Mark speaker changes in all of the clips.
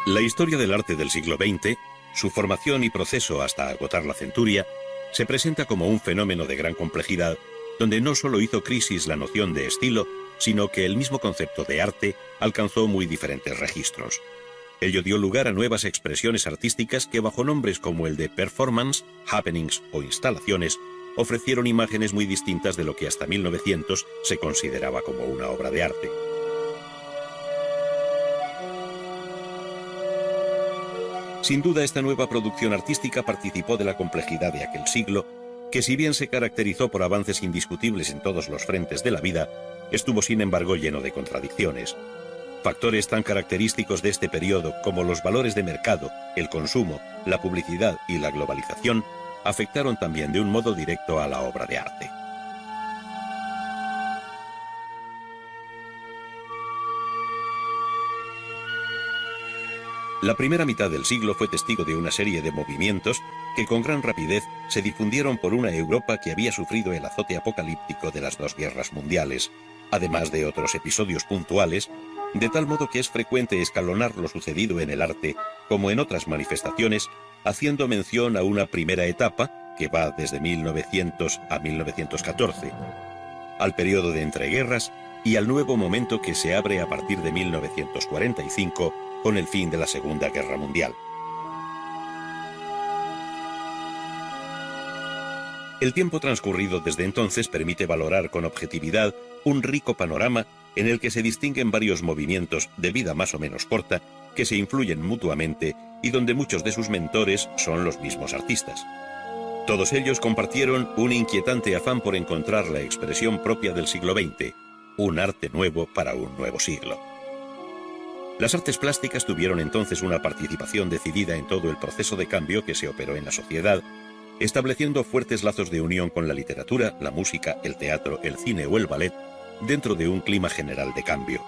Speaker 1: La historia del arte del siglo XX, su formación y proceso hasta agotar la centuria, se presenta como un fenómeno de gran complejidad, donde no solo hizo crisis la noción de estilo, sino que el mismo concepto de arte alcanzó muy diferentes registros. Ello dio lugar a nuevas expresiones artísticas que, bajo nombres como el de performance, happenings o instalaciones, ofrecieron imágenes muy distintas de lo que hasta 1900 se consideraba como una obra de arte. Sin duda, esta nueva producción artística participó de la complejidad de aquel siglo, que si bien se caracterizó por avances indiscutibles en todos los frentes de la vida, estuvo sin embargo lleno de contradicciones. Factores tan característicos de este periodo como los valores de mercado, el consumo, la publicidad y la globalización afectaron también de un modo directo a la obra de arte. La primera mitad del siglo fue testigo de una serie de movimientos que con gran rapidez se difundieron por una Europa que había sufrido el azote apocalíptico de las dos guerras mundiales, además de otros episodios puntuales, de tal modo que es frecuente escalonar lo sucedido en el arte, como en otras manifestaciones, haciendo mención a una primera etapa que va desde 1900 a 1914, al periodo de entreguerras y al nuevo momento que se abre a partir de 1945 con el fin de la Segunda Guerra Mundial. El tiempo transcurrido desde entonces permite valorar con objetividad un rico panorama en el que se distinguen varios movimientos de vida más o menos corta que se influyen mutuamente y donde muchos de sus mentores son los mismos artistas. Todos ellos compartieron un inquietante afán por encontrar la expresión propia del siglo XX, un arte nuevo para un nuevo siglo. Las artes plásticas tuvieron entonces una participación decidida en todo el proceso de cambio que se operó en la sociedad, estableciendo fuertes lazos de unión con la literatura, la música, el teatro, el cine o el ballet, dentro de un clima general de cambio.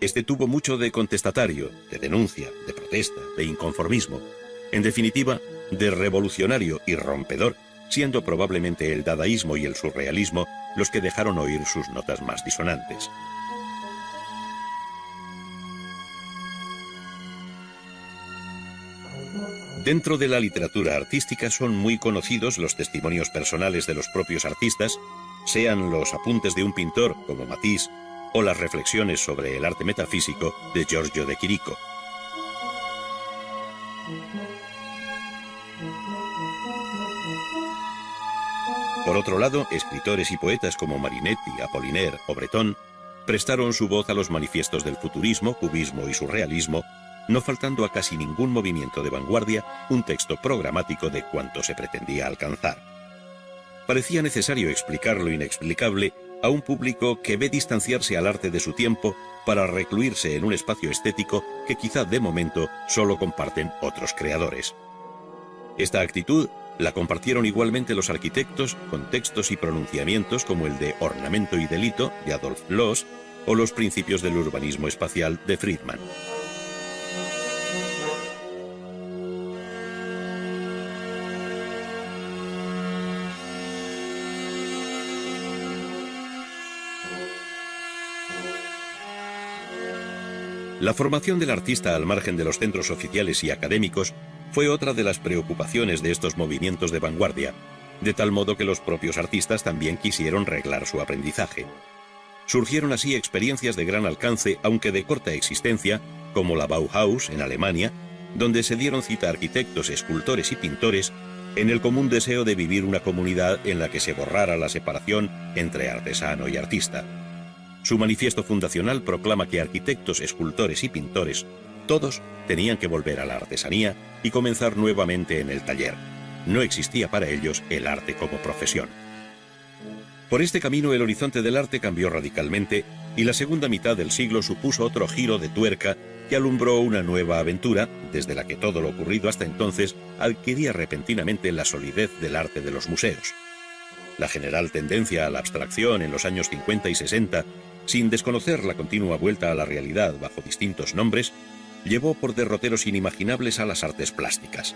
Speaker 1: Este tuvo mucho de contestatario, de denuncia, de protesta, de inconformismo, en definitiva, de revolucionario y rompedor, siendo probablemente el dadaísmo y el surrealismo los que dejaron oír sus notas más disonantes. Dentro de la literatura artística son muy conocidos los testimonios personales de los propios artistas, sean los apuntes de un pintor como Matisse o las reflexiones sobre el arte metafísico de Giorgio de Chirico. Por otro lado, escritores y poetas como Marinetti, Apollinaire o Breton prestaron su voz a los manifiestos del futurismo, cubismo y surrealismo, no faltando a casi ningún movimiento de vanguardia un texto programático de cuanto se pretendía alcanzar. Parecía necesario explicar lo inexplicable a un público que ve distanciarse al arte de su tiempo para recluirse en un espacio estético que quizá de momento solo comparten otros creadores. Esta actitud la compartieron igualmente los arquitectos con textos y pronunciamientos como el de Ornamento y Delito de Adolf Loos o los principios del urbanismo espacial de Friedman. La formación del artista al margen de los centros oficiales y académicos fue otra de las preocupaciones de estos movimientos de vanguardia, de tal modo que los propios artistas también quisieron reglar su aprendizaje. Surgieron así experiencias de gran alcance, aunque de corta existencia, como la Bauhaus en Alemania, donde se dieron cita arquitectos, escultores y pintores en el común deseo de vivir una comunidad en la que se borrara la separación entre artesano y artista. Su manifiesto fundacional proclama que arquitectos, escultores y pintores, todos tenían que volver a la artesanía y comenzar nuevamente en el taller. No existía para ellos el arte como profesión. Por este camino el horizonte del arte cambió radicalmente y la segunda mitad del siglo supuso otro giro de tuerca que alumbró una nueva aventura, desde la que todo lo ocurrido hasta entonces adquiría repentinamente la solidez del arte de los museos. La general tendencia a la abstracción en los años 50 y 60, sin desconocer la continua vuelta a la realidad bajo distintos nombres, llevó por derroteros inimaginables a las artes plásticas.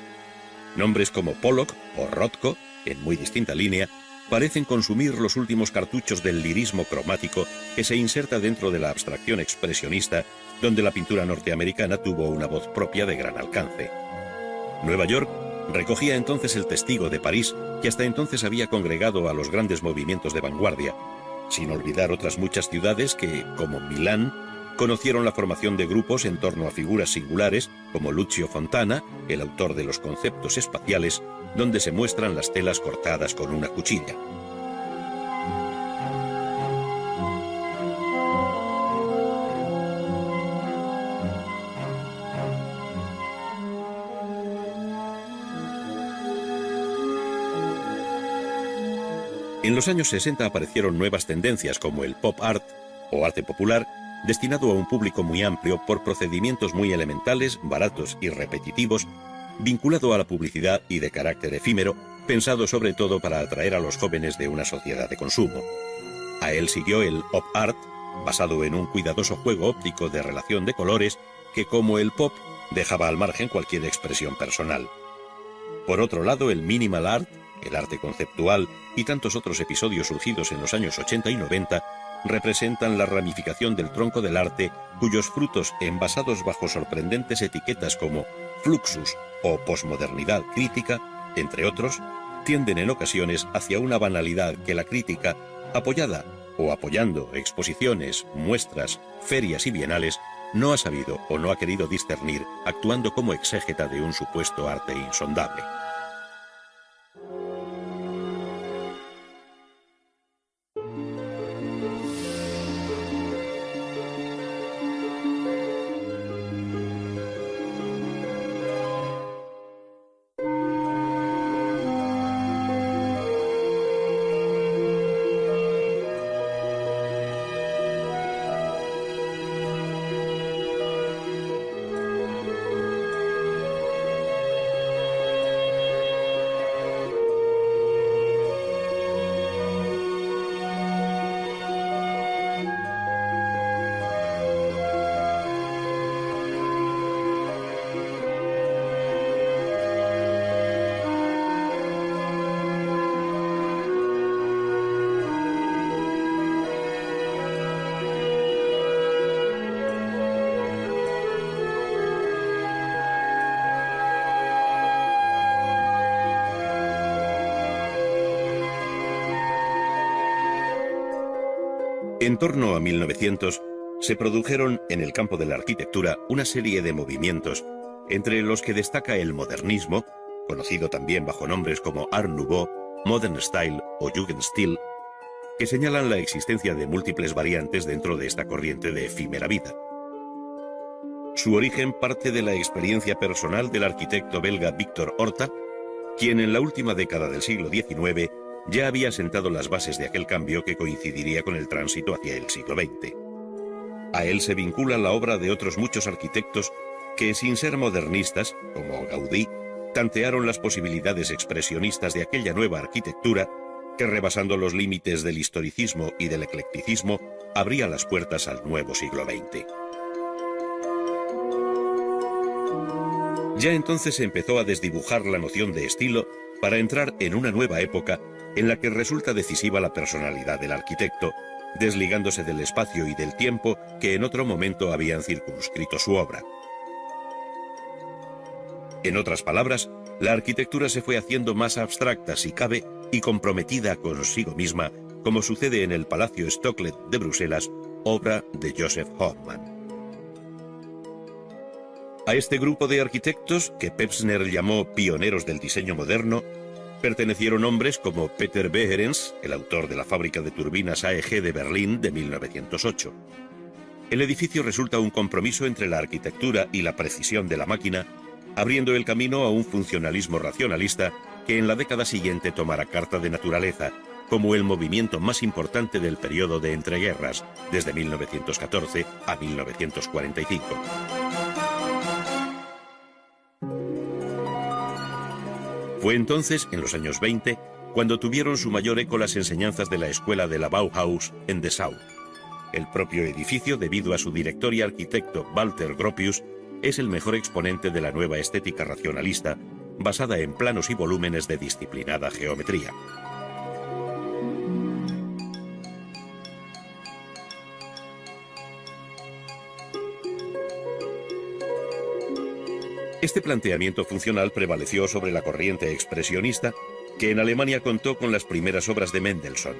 Speaker 1: Nombres como Pollock o Rothko, en muy distinta línea, parecen consumir los últimos cartuchos del lirismo cromático que se inserta dentro de la abstracción expresionista, donde la pintura norteamericana tuvo una voz propia de gran alcance. Nueva York recogía entonces el testigo de París, que hasta entonces había congregado a los grandes movimientos de vanguardia, sin olvidar otras muchas ciudades que, como Milán, conocieron la formación de grupos en torno a figuras singulares como Lucio Fontana, el autor de los conceptos espaciales, donde se muestran las telas cortadas con una cuchilla. En los años 60 aparecieron nuevas tendencias como el pop art o arte popular, destinado a un público muy amplio por procedimientos muy elementales, baratos y repetitivos, vinculado a la publicidad y de carácter efímero, pensado sobre todo para atraer a los jóvenes de una sociedad de consumo. A él siguió el op art, basado en un cuidadoso juego óptico de relación de colores que, como el pop, dejaba al margen cualquier expresión personal. Por otro lado, el minimal art, el arte conceptual y tantos otros episodios surgidos en los años 80 y 90 representan la ramificación del tronco del arte, cuyos frutos, envasados bajo sorprendentes etiquetas como fluxus o posmodernidad crítica, entre otros, tienden en ocasiones hacia una banalidad que la crítica, apoyada o apoyando exposiciones, muestras, ferias y bienales, no ha sabido o no ha querido discernir, actuando como exégeta de un supuesto arte insondable. En torno a 1900, se produjeron en el campo de la arquitectura una serie de movimientos, entre los que destaca el modernismo, conocido también bajo nombres como Art Nouveau, Modern Style o Jugendstil, que señalan la existencia de múltiples variantes dentro de esta corriente de efímera vida. Su origen parte de la experiencia personal del arquitecto belga Victor Horta, quien en la última década del siglo XIX ya había sentado las bases de aquel cambio que coincidiría con el tránsito hacia el siglo XX. A él se vincula la obra de otros muchos arquitectos que, sin ser modernistas, como Gaudí, tantearon las posibilidades expresionistas de aquella nueva arquitectura que, rebasando los límites del historicismo y del eclecticismo, abría las puertas al nuevo siglo XX. Ya entonces se empezó a desdibujar la noción de estilo para entrar en una nueva época en la que resulta decisiva la personalidad del arquitecto, desligándose del espacio y del tiempo que en otro momento habían circunscrito su obra. En otras palabras, la arquitectura se fue haciendo más abstracta, si cabe, y comprometida consigo misma, como sucede en el Palacio Stocklet de Bruselas, obra de Joseph Hoffmann. A este grupo de arquitectos, que Pevsner llamó pioneros del diseño moderno, pertenecieron hombres como Peter Behrens, el autor de la fábrica de turbinas AEG de Berlín de 1908. El edificio resulta un compromiso entre la arquitectura y la precisión de la máquina, abriendo el camino a un funcionalismo racionalista que en la década siguiente tomará carta de naturaleza, como el movimiento más importante del periodo de entreguerras, desde 1914 a 1945. Fue entonces, en los años 20, cuando tuvieron su mayor eco las enseñanzas de la escuela de la Bauhaus en Dessau. El propio edificio, debido a su director y arquitecto Walter Gropius, es el mejor exponente de la nueva estética racionalista, basada en planos y volúmenes de disciplinada geometría. Este planteamiento funcional prevaleció sobre la corriente expresionista, que en Alemania contó con las primeras obras de Mendelssohn.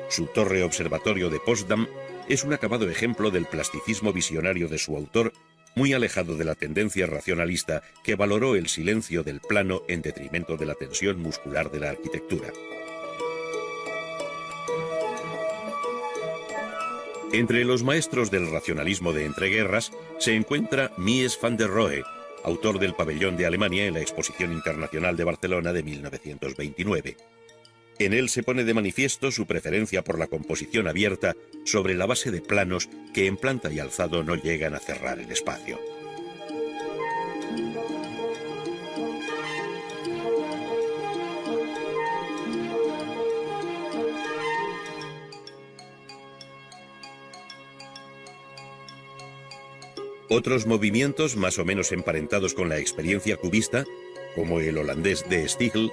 Speaker 1: Su torre observatorio de Potsdam es un acabado ejemplo del plasticismo visionario de su autor, muy alejado de la tendencia racionalista que valoró el silencio del plano en detrimento de la tensión muscular de la arquitectura. Entre los maestros del racionalismo de entreguerras se encuentra Mies van der Rohe, autor del pabellón de Alemania en la Exposición Internacional de Barcelona de 1929. En él se pone de manifiesto su preferencia por la composición abierta sobre la base de planos que en planta y alzado no llegan a cerrar el espacio. Otros movimientos más o menos emparentados con la experiencia cubista, como el holandés de Stiegel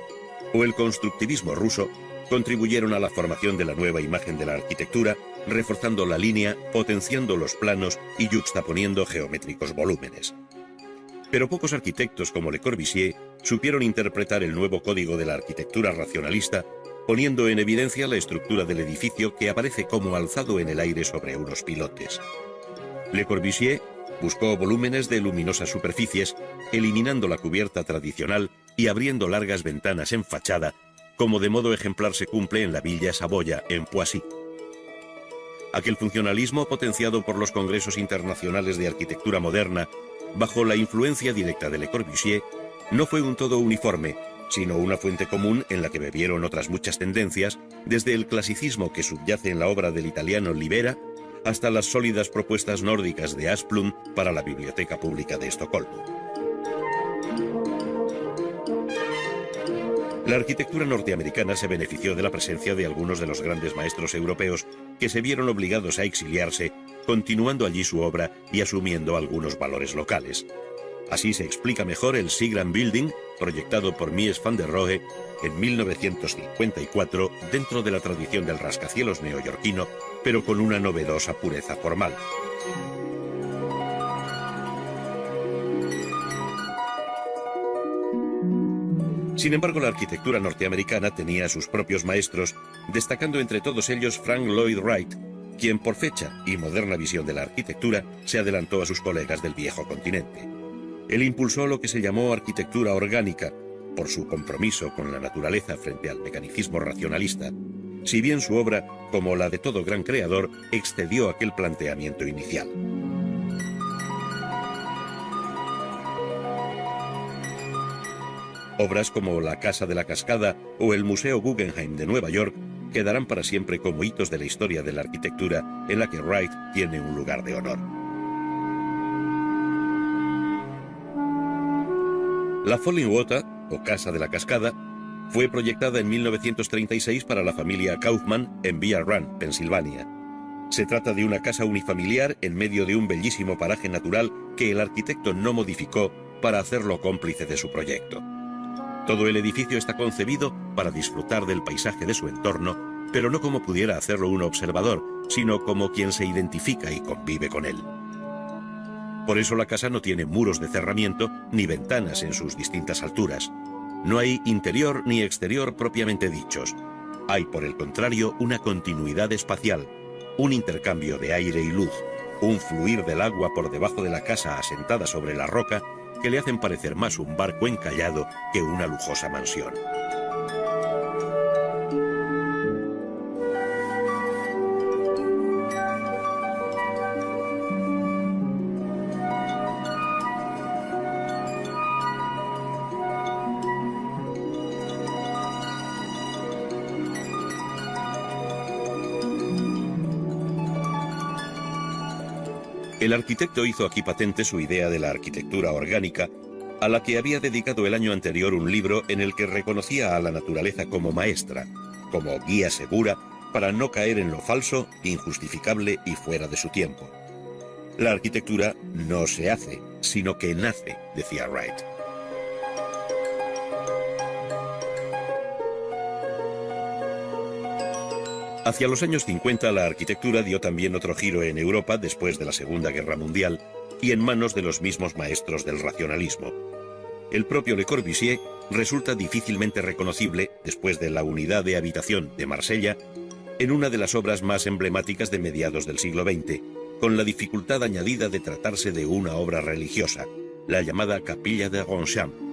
Speaker 1: o el constructivismo ruso, contribuyeron a la formación de la nueva imagen de la arquitectura, reforzando la línea, potenciando los planos y yuxtaponiendo geométricos volúmenes. Pero pocos arquitectos como Le Corbusier supieron interpretar el nuevo código de la arquitectura racionalista, poniendo en evidencia la estructura del edificio que aparece como alzado en el aire sobre unos pilotes. Le Corbusier buscó volúmenes de luminosas superficies, eliminando la cubierta tradicional y abriendo largas ventanas en fachada, como de modo ejemplar se cumple en la Villa Saboya, en Poissy. Aquel funcionalismo potenciado por los congresos internacionales de arquitectura moderna, bajo la influencia directa de Le Corbusier, no fue un todo uniforme, sino una fuente común en la que bebieron otras muchas tendencias, desde el clasicismo que subyace en la obra del italiano Libera, hasta las sólidas propuestas nórdicas de Asplund para la Biblioteca Pública de Estocolmo. La arquitectura norteamericana se benefició de la presencia de algunos de los grandes maestros europeos que se vieron obligados a exiliarse, continuando allí su obra y asumiendo algunos valores locales. Así se explica mejor el Seagram Building, proyectado por Mies van der Rohe en 1954 dentro de la tradición del rascacielos neoyorquino, pero con una novedosa pureza formal. Sin embargo, la arquitectura norteamericana tenía sus propios maestros, destacando entre todos ellos Frank Lloyd Wright, quien por fecha y moderna visión de la arquitectura se adelantó a sus colegas del viejo continente. Él impulsó lo que se llamó arquitectura orgánica, por su compromiso con la naturaleza frente al mecanicismo racionalista, si bien su obra, como la de todo gran creador, excedió aquel planteamiento inicial. Obras como la Casa de la Cascada o el Museo Guggenheim de Nueva York quedarán para siempre como hitos de la historia de la arquitectura en la que Wright tiene un lugar de honor. La Falling Water, o Casa de la Cascada, fue proyectada en 1936 para la familia Kaufman en Bear Run, Pensilvania. Se trata de una casa unifamiliar en medio de un bellísimo paraje natural que el arquitecto no modificó para hacerlo cómplice de su proyecto. Todo el edificio está concebido para disfrutar del paisaje de su entorno, pero no como pudiera hacerlo un observador, sino como quien se identifica y convive con él. Por eso la casa no tiene muros de cerramiento ni ventanas en sus distintas alturas. No hay interior ni exterior propiamente dichos. Hay, por el contrario, una continuidad espacial, un intercambio de aire y luz, un fluir del agua por debajo de la casa asentada sobre la roca que le hacen parecer más un barco encallado que una lujosa mansión. El arquitecto hizo aquí patente su idea de la arquitectura orgánica, a la que había dedicado el año anterior un libro en el que reconocía a la naturaleza como maestra, como guía segura para no caer en lo falso, injustificable y fuera de su tiempo. La arquitectura no se hace, sino que nace, decía Wright. Hacia los años 50 la arquitectura dio también otro giro en Europa después de la Segunda Guerra Mundial y en manos de los mismos maestros del racionalismo. el propio Le Corbusier resulta difícilmente reconocible, después de la Unidad de Habitación de Marsella, en una de las obras más emblemáticas de mediados del siglo XX, con la dificultad añadida de tratarse de una obra religiosa, la llamada Capilla de Ronchamp.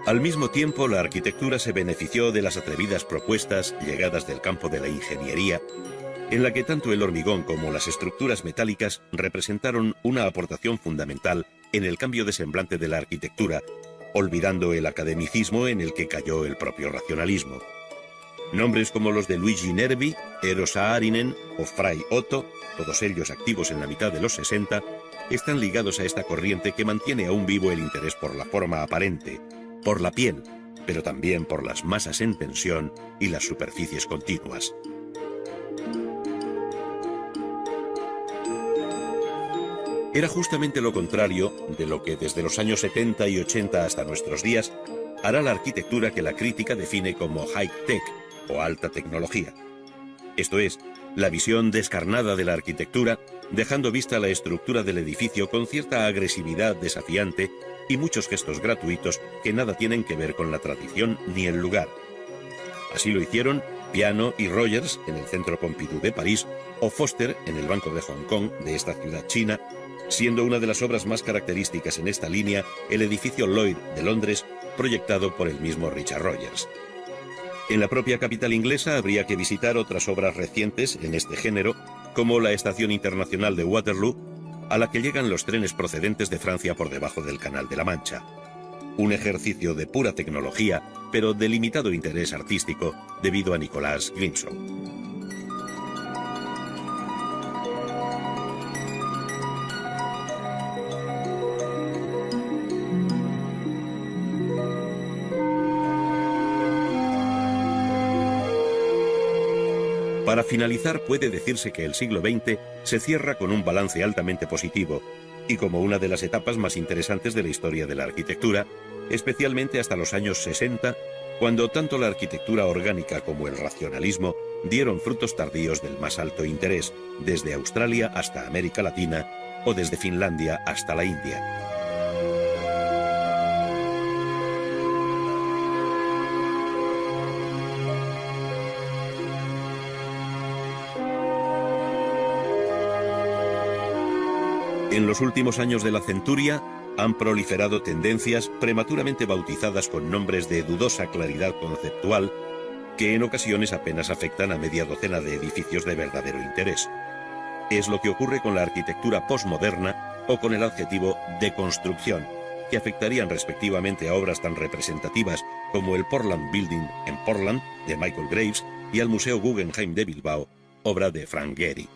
Speaker 1: Al mismo tiempo, la arquitectura se benefició de las atrevidas propuestas llegadas del campo de la ingeniería, en la que tanto el hormigón como las estructuras metálicas representaron una aportación fundamental en el cambio de semblante de la arquitectura, olvidando el academicismo en el que cayó el propio racionalismo. Nombres como los de Luigi Nervi, Eero Saarinen o Fray Otto, todos ellos activos en la mitad de los 60, están ligados a esta corriente que mantiene aún vivo el interés por la forma aparente, por la piel, pero también por las masas en tensión y las superficies continuas. Era justamente lo contrario de lo que desde los años 70 y 80 hasta nuestros días hará la arquitectura que la crítica define como high-tech o alta tecnología. Esto es, la visión descarnada de la arquitectura, dejando vista la estructura del edificio con cierta agresividad desafiante y muchos gestos gratuitos que nada tienen que ver con la tradición ni el lugar. Así lo hicieron Piano y Rogers en el Centro Pompidou de París o Foster en el Banco de Hong Kong de esta ciudad china, siendo una de las obras más características en esta línea el edificio Lloyd de Londres, proyectado por el mismo Richard Rogers. En la propia capital inglesa habría que visitar otras obras recientes en este género, como la Estación Internacional de Waterloo, a la que llegan los trenes procedentes de Francia por debajo del Canal de la Mancha. Un ejercicio de pura tecnología, pero de limitado interés artístico, debido a Nicolas Grimshaw. Para finalizar, puede decirse que el siglo XX se cierra con un balance altamente positivo y como una de las etapas más interesantes de la historia de la arquitectura, especialmente hasta los años 60, cuando tanto la arquitectura orgánica como el racionalismo dieron frutos tardíos del más alto interés, desde Australia hasta América Latina o desde Finlandia hasta la India. En los últimos años de la centuria han proliferado tendencias prematuramente bautizadas con nombres de dudosa claridad conceptual que en ocasiones apenas afectan a media docena de edificios de verdadero interés. Es lo que ocurre con la arquitectura postmoderna o con el adjetivo deconstrucción, que afectarían respectivamente a obras tan representativas como el Portland Building en Portland, de Michael Graves, y al Museo Guggenheim de Bilbao, obra de Frank Gehry.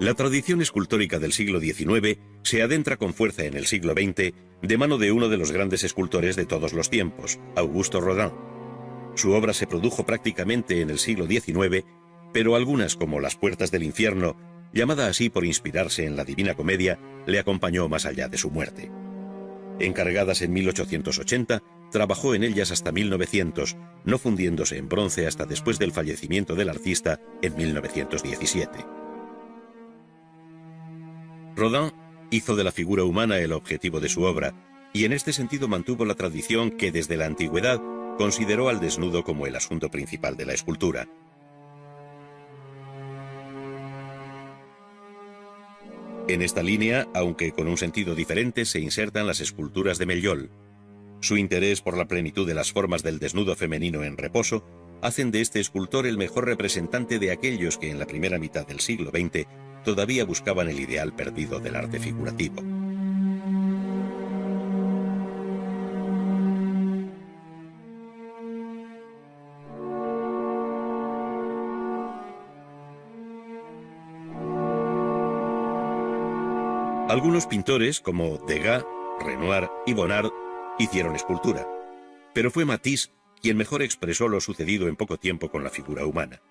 Speaker 1: La tradición escultórica del siglo XIX se adentra con fuerza en el siglo XX de mano de uno de los grandes escultores de todos los tiempos, Auguste Rodin. Su obra se produjo prácticamente en el siglo XIX, pero algunas, como Las Puertas del Infierno, llamada así por inspirarse en la Divina Comedia, le acompañó más allá de su muerte. Encargadas en 1880, trabajó en ellas hasta 1900, no fundiéndose en bronce hasta después del fallecimiento del artista en 1917. Rodin hizo de la figura humana el objetivo de su obra, y en este sentido mantuvo la tradición que desde la antigüedad consideró al desnudo como el asunto principal de la escultura. En esta línea, aunque con un sentido diferente, se insertan las esculturas de Meillol. Su interés por la plenitud de las formas del desnudo femenino en reposo hacen de este escultor el mejor representante de aquellos que en la primera mitad del siglo XX todavía buscaban el ideal perdido del arte figurativo. Algunos pintores, como Degas, Renoir y Bonnard, hicieron escultura, pero fue Matisse quien mejor expresó lo sucedido en poco tiempo con la figura humana.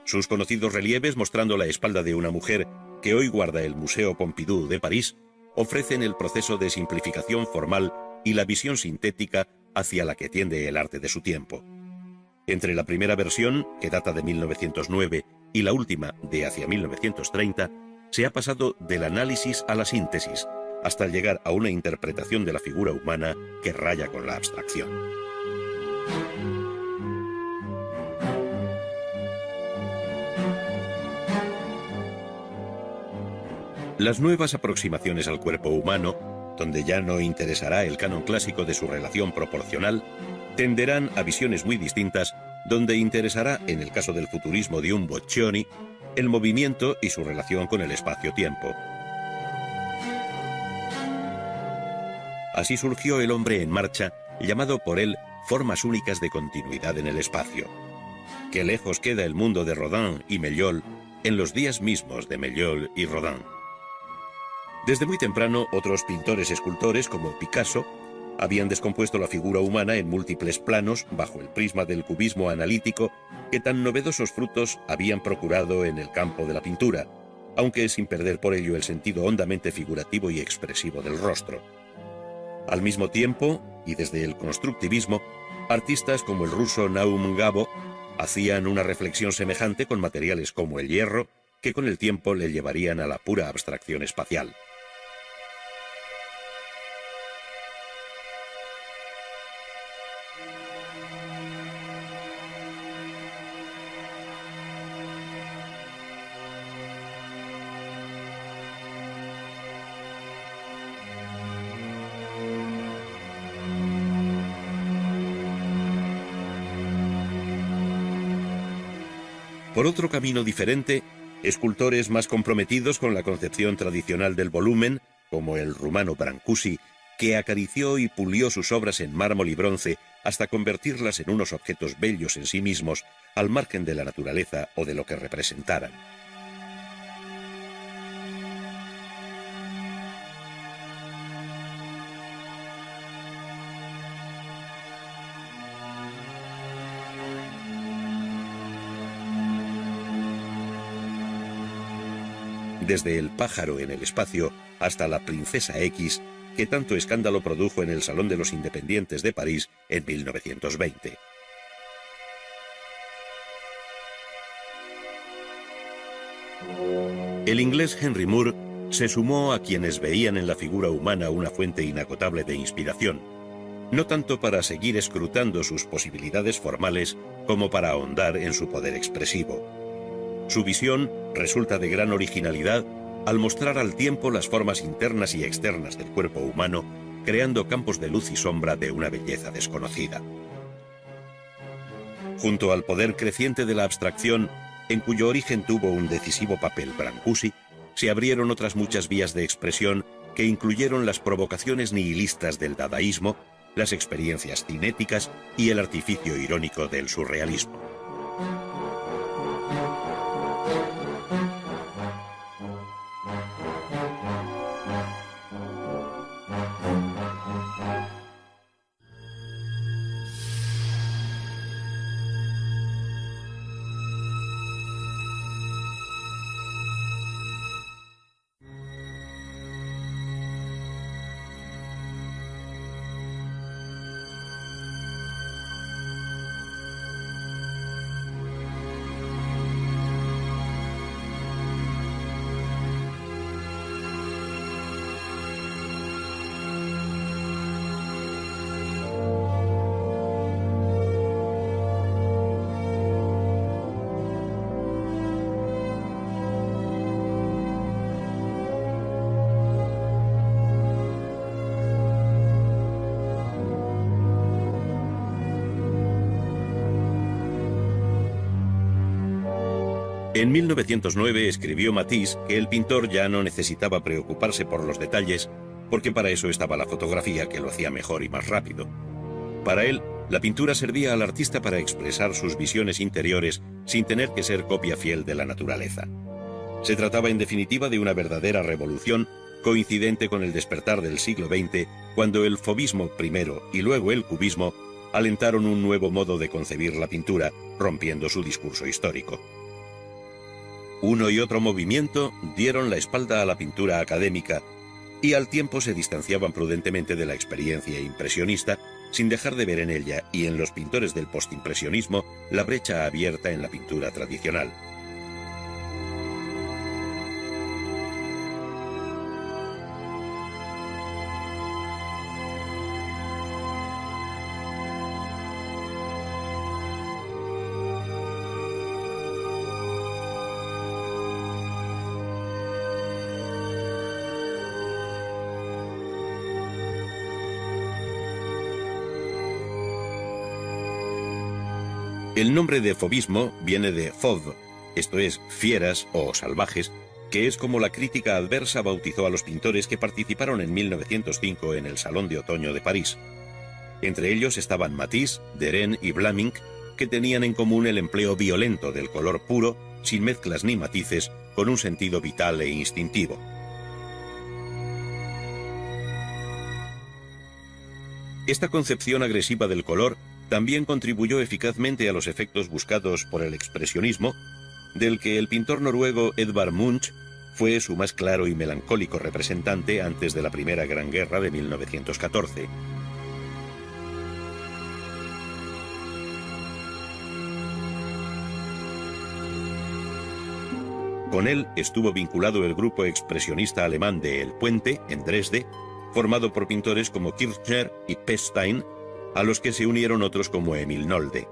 Speaker 1: Sus conocidos relieves mostrando la espalda de una mujer, que hoy guarda el Museo Pompidou de París, ofrecen el proceso de simplificación formal y la visión sintética hacia la que tiende el arte de su tiempo. Entre la primera versión, que data de 1909, y la última, de hacia 1930, se ha pasado del análisis a la síntesis, hasta llegar a una interpretación de la figura humana que raya con la abstracción. Las nuevas aproximaciones al cuerpo humano, donde ya no interesará el canon clásico de su relación proporcional, tenderán a visiones muy distintas, donde interesará, en el caso del futurismo de un Boccioni, el movimiento y su relación con el espacio-tiempo. Así surgió el hombre en marcha, llamado por él formas únicas de continuidad en el espacio. Qué lejos queda el mundo de Rodin y Meillol en los días mismos de Meillol y Rodin. Desde muy temprano, otros pintores escultores, como Picasso, habían descompuesto la figura humana en múltiples planos bajo el prisma del cubismo analítico que tan novedosos frutos habían procurado en el campo de la pintura, aunque sin perder por ello el sentido hondamente figurativo y expresivo del rostro. Al mismo tiempo, y desde el constructivismo, artistas como el ruso Naum Gabo hacían una reflexión semejante con materiales como el hierro, que con el tiempo le llevarían a la pura abstracción espacial. Por otro camino diferente, escultores más comprometidos con la concepción tradicional del volumen, como el rumano Brancusi, que acarició y pulió sus obras en mármol y bronce hasta convertirlas en unos objetos bellos en sí mismos, al margen de la naturaleza o de lo que representaran. Desde el pájaro en el espacio hasta la princesa X, que tanto escándalo produjo en el Salón de los Independientes de París en 1920. El inglés Henry Moore se sumó a quienes veían en la figura humana una fuente inagotable de inspiración, no tanto para seguir escrutando sus posibilidades formales como para ahondar en su poder expresivo. Su visión resulta de gran originalidad al mostrar al tiempo las formas internas y externas del cuerpo humano, creando campos de luz y sombra de una belleza desconocida. Junto al poder creciente de la abstracción, en cuyo origen tuvo un decisivo papel Brancusi, se abrieron otras muchas vías de expresión que incluyeron las provocaciones nihilistas del dadaísmo, las experiencias cinéticas y el artificio irónico del surrealismo. En 1909 escribió Matisse que el pintor ya no necesitaba preocuparse por los detalles, porque para eso estaba la fotografía, que lo hacía mejor y más rápido. Para él, la pintura servía al artista para expresar sus visiones interiores sin tener que ser copia fiel de la naturaleza. Se trataba en definitiva de una verdadera revolución coincidente con el despertar del siglo XX, cuando el fauvismo primero y luego el cubismo alentaron un nuevo modo de concebir la pintura, rompiendo su discurso histórico. Uno y otro movimiento dieron la espalda a la pintura académica y al tiempo se distanciaban prudentemente de la experiencia impresionista, sin dejar de ver en ella y en los pintores del postimpresionismo la brecha abierta en la pintura tradicional. El nombre de fauvismo viene de fauve, esto es, fieras o salvajes, que es como la crítica adversa bautizó a los pintores que participaron en 1905 en el Salón de Otoño de París. Entre ellos estaban Matisse, Derain y Vlaminck, que tenían en común el empleo violento del color puro, sin mezclas ni matices, con un sentido vital e instintivo. Esta concepción agresiva del color también contribuyó eficazmente a los efectos buscados por el expresionismo, del que el pintor noruego Edvard Munch fue su más claro y melancólico representante antes de la Primera Gran Guerra de 1914. Con él estuvo vinculado el grupo expresionista alemán de El Puente, en Dresde, formado por pintores como Kirchner y Pechstein, a los que se unieron otros como Emil Nolde.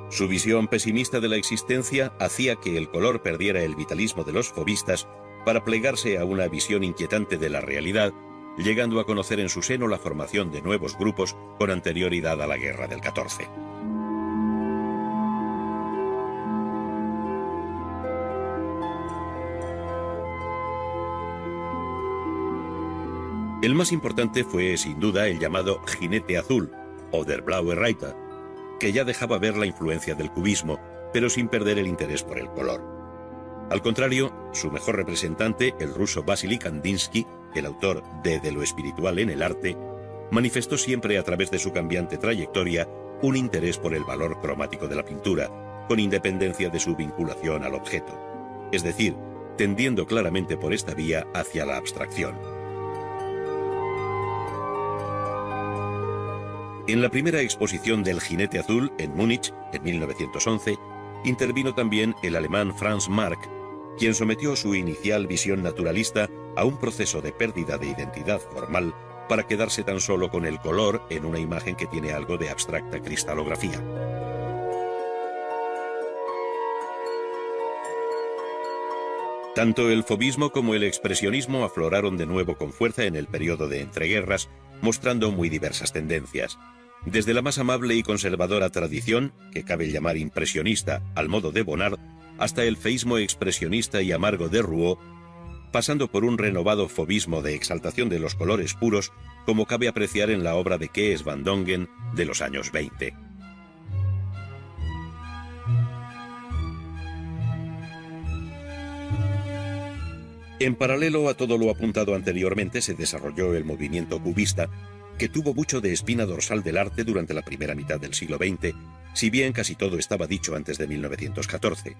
Speaker 1: Su visión pesimista de la existencia hacía que el color perdiera el vitalismo de los fauvistas para plegarse a una visión inquietante de la realidad, llegando a conocer en su seno la formación de nuevos grupos con anterioridad a la Guerra del 14. El más importante fue, sin duda, el llamado Jinete Azul, o Der Blaue Reiter, que ya dejaba ver la influencia del cubismo, pero sin perder el interés por el color. Al contrario, su mejor representante, el ruso Vasily Kandinsky, el autor de lo espiritual en el arte, manifestó siempre a través de su cambiante trayectoria un interés por el valor cromático de la pintura, con independencia de su vinculación al objeto, es decir, tendiendo claramente por esta vía hacia la abstracción. En la primera exposición del Jinete Azul, en Múnich, en 1911, intervino también el alemán Franz Marc, quien sometió su inicial visión naturalista a un proceso de pérdida de identidad formal para quedarse tan solo con el color en una imagen que tiene algo de abstracta cristalografía. Tanto el fauvismo como el expresionismo afloraron de nuevo con fuerza en el periodo de entreguerras, mostrando muy diversas tendencias. Desde la más amable y conservadora tradición, que cabe llamar impresionista al modo de Bonnard, hasta el feísmo expresionista y amargo de Rouault, pasando por un renovado fauvismo de exaltación de los colores puros, como cabe apreciar en la obra de Kees van Dongen de los años 20. En paralelo a todo lo apuntado anteriormente se desarrolló el movimiento cubista, que tuvo mucho de espina dorsal del arte durante la primera mitad del siglo XX, si bien casi todo estaba dicho antes de 1914.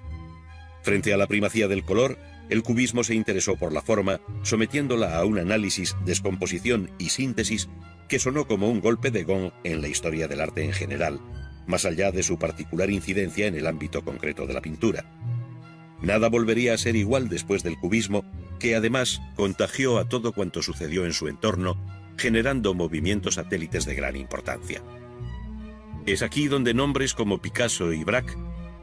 Speaker 1: Frente a la primacía del color, el cubismo se interesó por la forma, sometiéndola a un análisis, descomposición y síntesis que sonó como un golpe de gong en la historia del arte en general, más allá de su particular incidencia en el ámbito concreto de la pintura. Nada volvería a ser igual después del cubismo, que además contagió a todo cuanto sucedió en su entorno, generando movimientos satélites de gran importancia. Es aquí donde nombres como Picasso y Braque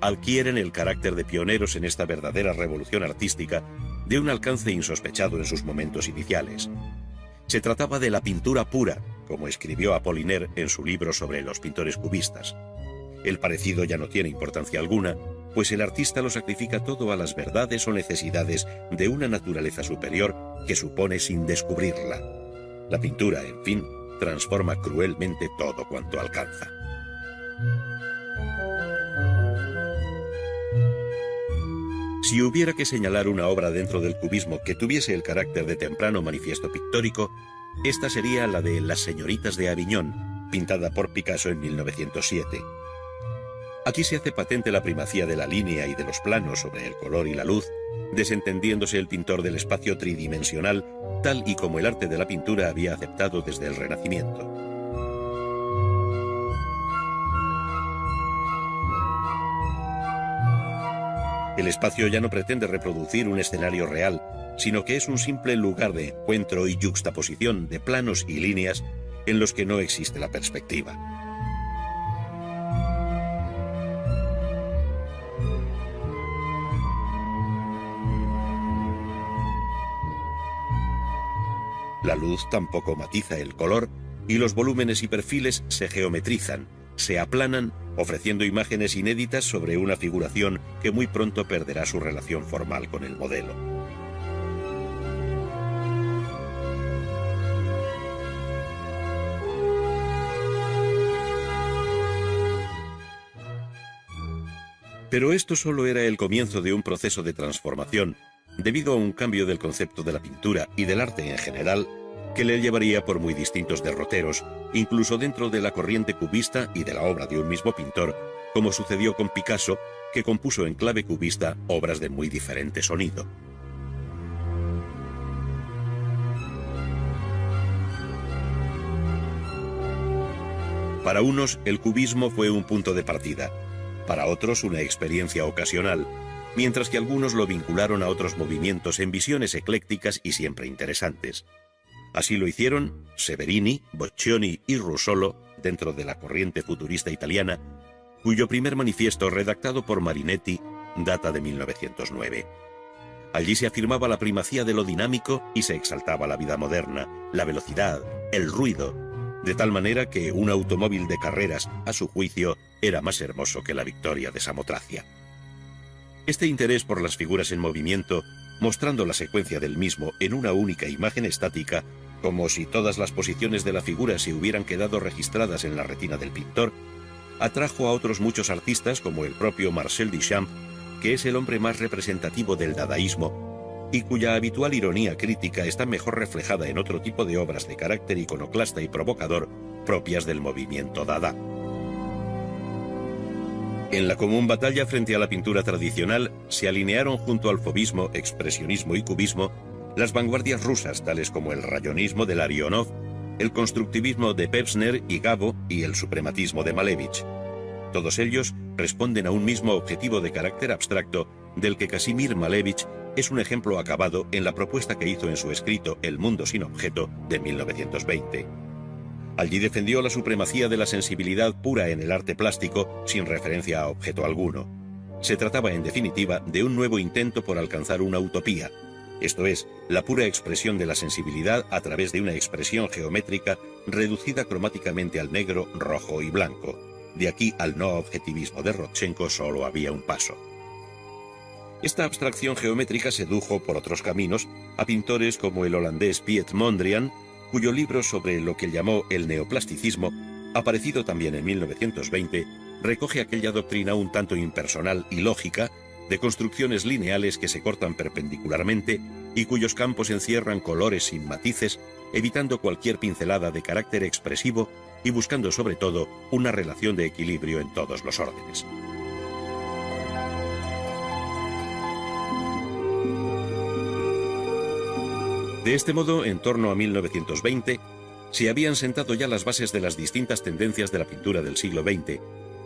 Speaker 1: adquieren el carácter de pioneros en esta verdadera revolución artística de un alcance insospechado en sus momentos iniciales. Se trataba de la pintura pura, como escribió Apollinaire en su libro sobre los pintores cubistas. El parecido ya no tiene importancia alguna, pues el artista lo sacrifica todo a las verdades o necesidades de una naturaleza superior que supone sin descubrirla. La pintura, en fin, transforma cruelmente todo cuanto alcanza. Si hubiera que señalar una obra dentro del cubismo que tuviese el carácter de temprano manifiesto pictórico, esta sería la de Las señoritas de Aviñón, pintada por Picasso en 1907. Aquí se hace patente la primacía de la línea y de los planos sobre el color y la luz, desentendiéndose el pintor del espacio tridimensional, tal y como el arte de la pintura había aceptado desde el Renacimiento. El espacio ya no pretende reproducir un escenario real, sino que es un simple lugar de encuentro y yuxtaposición de planos y líneas en los que no existe la perspectiva. La luz tampoco matiza el color y los volúmenes y perfiles se geometrizan, se aplanan, ofreciendo imágenes inéditas sobre una figuración que muy pronto perderá su relación formal con el modelo. Pero esto solo era el comienzo de un proceso de transformación, debido a un cambio del concepto de la pintura y del arte en general, que le llevaría por muy distintos derroteros, incluso dentro de la corriente cubista y de la obra de un mismo pintor, como sucedió con Picasso, que compuso en clave cubista obras de muy diferente sonido. Para unos, el cubismo fue un punto de partida, para otros una experiencia ocasional, mientras que algunos lo vincularon a otros movimientos en visiones eclécticas y siempre interesantes. Así lo hicieron Severini, Boccioni y Russolo dentro de la corriente futurista italiana, cuyo primer manifiesto, redactado por Marinetti, data de 1909. Allí se afirmaba la primacía de lo dinámico y se exaltaba la vida moderna, la velocidad, el ruido, de tal manera que un automóvil de carreras, a su juicio, era más hermoso que la victoria de Samotracia. Este interés por las figuras en movimiento, mostrando la secuencia del mismo en una única imagen estática, como si todas las posiciones de la figura se hubieran quedado registradas en la retina del pintor, atrajo a otros muchos artistas como el propio Marcel Duchamp, que es el hombre más representativo del dadaísmo y cuya habitual ironía crítica está mejor reflejada en otro tipo de obras de carácter iconoclasta y provocador propias del movimiento dada. En la común batalla frente a la pintura tradicional se alinearon junto al fauvismo, expresionismo y cubismo las vanguardias rusas tales como el rayonismo de Larionov, el constructivismo de Pevsner y Gabo y el suprematismo de Malevich. Todos ellos responden a un mismo objetivo de carácter abstracto del que Casimir Malevich es un ejemplo acabado en la propuesta que hizo en su escrito El mundo sin objeto de 1920. Allí defendió la supremacía de la sensibilidad pura en el arte plástico sin referencia a objeto alguno. Se trataba, en definitiva, de un nuevo intento por alcanzar una utopía, esto es, la pura expresión de la sensibilidad a través de una expresión geométrica reducida cromáticamente al negro, rojo y blanco. De aquí al no objetivismo de Rodchenko solo había un paso. Esta abstracción geométrica sedujo por otros caminos a pintores como el holandés Piet Mondrian, cuyo libro sobre lo que llamó el neoplasticismo, aparecido también en 1920, recoge aquella doctrina un tanto impersonal y lógica de construcciones lineales que se cortan perpendicularmente y cuyos campos encierran colores sin matices, evitando cualquier pincelada de carácter expresivo y buscando sobre todo una relación de equilibrio en todos los órdenes. De este modo, en torno a 1920, se habían sentado ya las bases de las distintas tendencias de la pintura del siglo XX,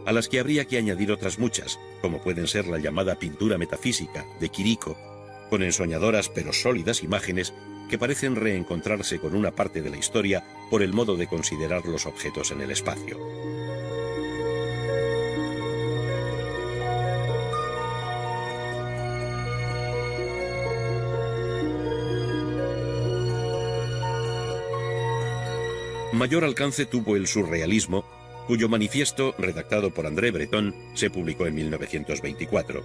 Speaker 1: a las que habría que añadir otras muchas, como pueden ser la llamada pintura metafísica, de Quirico, con ensoñadoras pero sólidas imágenes que parecen reencontrarse con una parte de la historia por el modo de considerar los objetos en el espacio. Mayor alcance tuvo el surrealismo, cuyo manifiesto, redactado por André Breton, se publicó en 1924.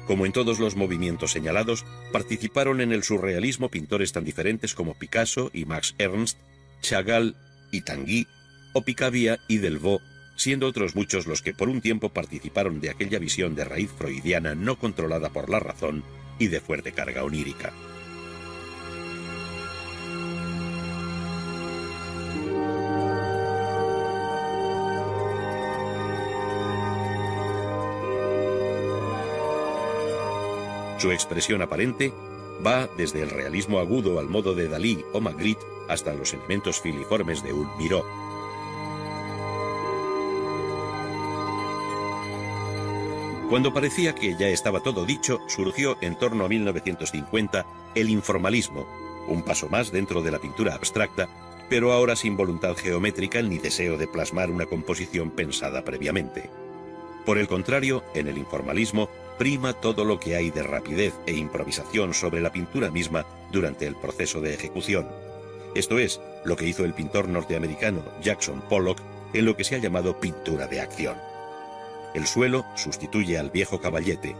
Speaker 1: Como en todos los movimientos señalados, participaron en el surrealismo pintores tan diferentes como Picasso y Max Ernst, Chagall y Tanguy, o Picabia y Delvaux, siendo otros muchos los que por un tiempo participaron de aquella visión de raíz freudiana no controlada por la razón y de fuerte carga onírica. Su expresión aparente va desde el realismo agudo al modo de Dalí o Magritte hasta los elementos filiformes de un Miró. Cuando parecía que ya estaba todo dicho, surgió en torno a 1950 el informalismo, un paso más dentro de la pintura abstracta, pero ahora sin voluntad geométrica ni deseo de plasmar una composición pensada previamente. Por el contrario, en el informalismo prima todo lo que hay de rapidez e improvisación sobre la pintura misma durante el proceso de ejecución. Esto es lo que hizo el pintor norteamericano Jackson Pollock en lo que se ha llamado pintura de acción. El suelo sustituye al viejo caballete,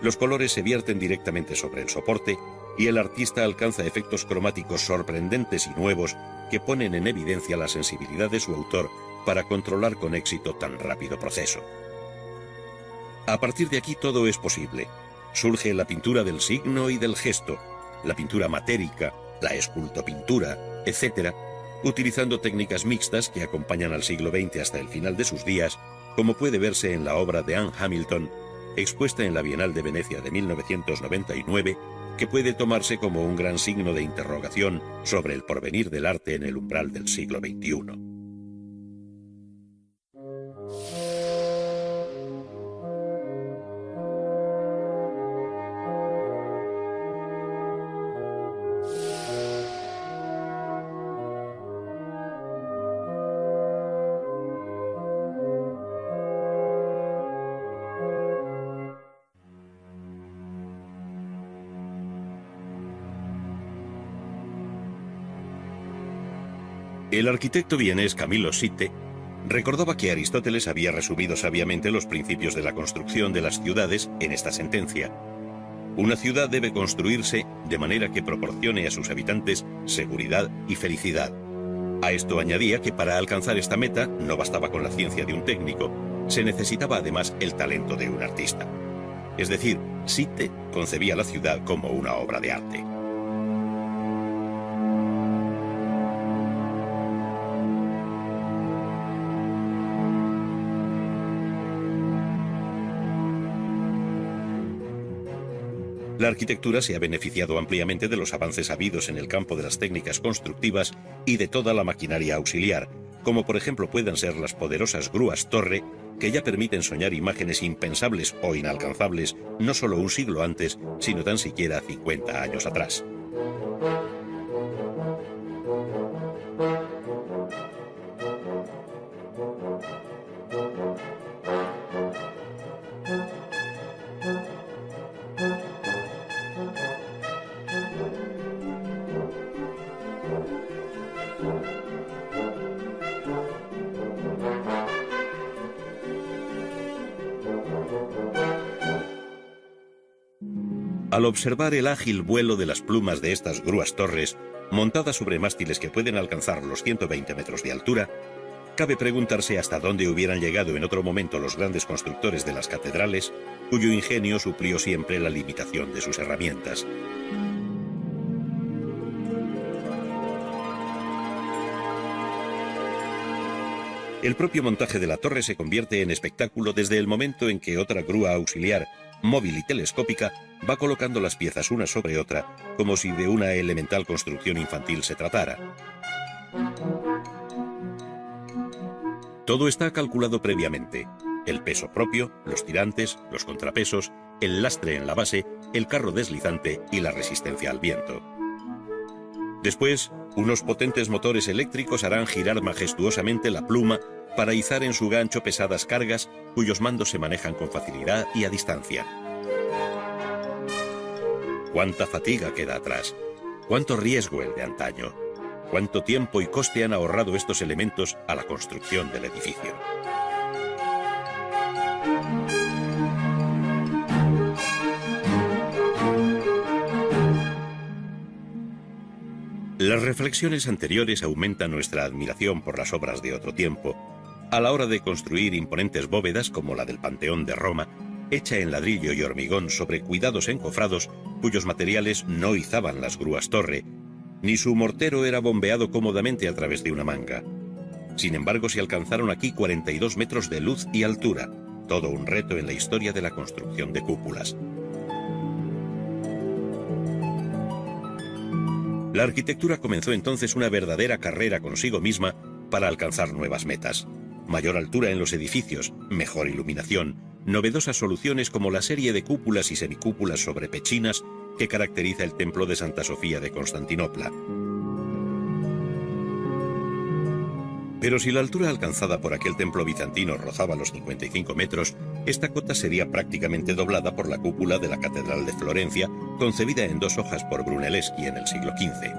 Speaker 1: los colores se vierten directamente sobre el soporte y el artista alcanza efectos cromáticos sorprendentes y nuevos que ponen en evidencia la sensibilidad de su autor para controlar con éxito tan rápido proceso. A partir de aquí todo es posible. Surge la pintura del signo y del gesto, la pintura matérica, la escultopintura, etc., utilizando técnicas mixtas que acompañan al siglo XX hasta el final de sus días, como puede verse en la obra de Ann Hamilton, expuesta en la Bienal de Venecia de 1999, que puede tomarse como un gran signo de interrogación sobre el porvenir del arte en el umbral del siglo XXI. El arquitecto vienés Camillo Sitte recordaba que Aristóteles había resumido sabiamente los principios de la construcción de las ciudades en esta sentencia. Una ciudad debe construirse de manera que proporcione a sus habitantes seguridad y felicidad. A esto añadía que para alcanzar esta meta no bastaba con la ciencia de un técnico, se necesitaba además el talento de un artista. Es decir, Sitte concebía la ciudad como una obra de arte. La arquitectura se ha beneficiado ampliamente de los avances habidos en el campo de las técnicas constructivas y de toda la maquinaria auxiliar, como por ejemplo puedan ser las poderosas grúas torre, que ya permiten soñar imágenes impensables o inalcanzables no solo un siglo antes, sino tan siquiera 50 años atrás. Al observar el ágil vuelo de las plumas de estas grúas torres, montadas sobre mástiles que pueden alcanzar los 120 metros de altura, cabe preguntarse hasta dónde hubieran llegado en otro momento los grandes constructores de las catedrales, cuyo ingenio suplió siempre la limitación de sus herramientas. El propio montaje de la torre se convierte en espectáculo desde el momento en que otra grúa auxiliar, móvil y telescópica, va colocando las piezas una sobre otra, como si de una elemental construcción infantil se tratara. Todo está calculado previamente: el peso propio, los tirantes, los contrapesos, el lastre en la base, el carro deslizante y la resistencia al viento. Después, unos potentes motores eléctricos harán girar majestuosamente la pluma para izar en su gancho pesadas cargas cuyos mandos se manejan con facilidad y a distancia. Cuánta fatiga queda atrás, cuánto riesgo el de antaño, cuánto tiempo y coste han ahorrado estos elementos a la construcción del edificio. Las reflexiones anteriores aumentan nuestra admiración por las obras de otro tiempo, a la hora de construir imponentes bóvedas como la del Panteón de Roma, hecha en ladrillo y hormigón sobre cuidados encofrados cuyos materiales no izaban las grúas torre, ni su mortero era bombeado cómodamente a través de una manga. Sin embargo, se alcanzaron aquí 42 metros de luz y altura, todo un reto en la historia de la construcción de cúpulas. La arquitectura comenzó entonces una verdadera carrera consigo misma para alcanzar nuevas metas. Mayor altura en los edificios, mejor iluminación, novedosas soluciones como la serie de cúpulas y semicúpulas sobre pechinas que caracteriza el templo de Santa Sofía de Constantinopla. Pero si la altura alcanzada por aquel templo bizantino rozaba los 55 metros, esta cota sería prácticamente doblada por la cúpula de la Catedral de Florencia, concebida en 2 hojas por Brunelleschi en el siglo XV.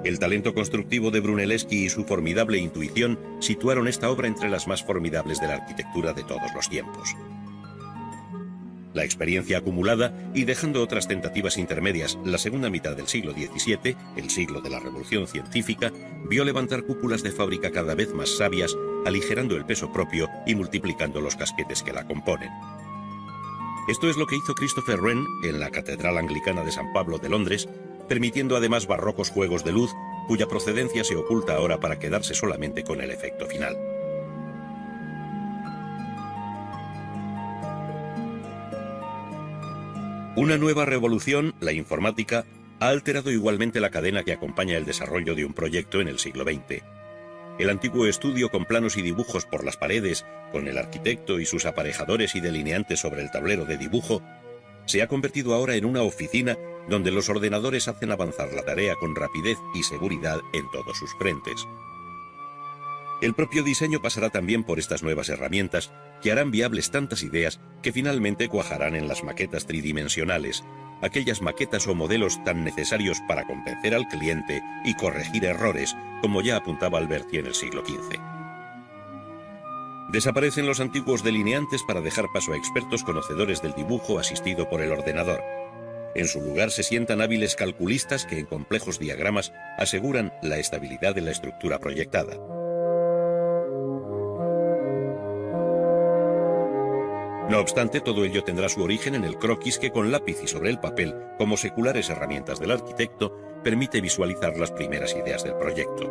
Speaker 1: El talento constructivo de Brunelleschi y su formidable intuición situaron esta obra entre las más formidables de la arquitectura de todos los tiempos. La experiencia acumulada, y dejando otras tentativas intermedias, la segunda mitad del siglo XVII, el siglo de la Revolución Científica, vio levantar cúpulas de fábrica cada vez más sabias, aligerando el peso propio y multiplicando los casquetes que la componen. Esto es lo que hizo Christopher Wren en la Catedral Anglicana de San Pablo de Londres, permitiendo además barrocos juegos de luz, cuya procedencia se oculta ahora para quedarse solamente con el efecto final. Una nueva revolución, la informática, ha alterado igualmente la cadena que acompaña el desarrollo de un proyecto en el siglo XX. El antiguo estudio con planos y dibujos por las paredes, con el arquitecto y sus aparejadores y delineantes sobre el tablero de dibujo, se ha convertido ahora en una oficina donde los ordenadores hacen avanzar la tarea con rapidez y seguridad en todos sus frentes. El propio diseño pasará también por estas nuevas herramientas que harán viables tantas ideas que finalmente cuajarán en las maquetas tridimensionales, aquellas maquetas o modelos tan necesarios para convencer al cliente y corregir errores, como ya apuntaba Alberti en el siglo XV. Desaparecen los antiguos delineantes para dejar paso a expertos conocedores del dibujo asistido por el ordenador. En su lugar se sientan hábiles calculistas que en complejos diagramas aseguran la estabilidad de la estructura proyectada. No obstante, todo ello tendrá su origen en el croquis que con lápiz y sobre el papel, como seculares herramientas del arquitecto, permite visualizar las primeras ideas del proyecto.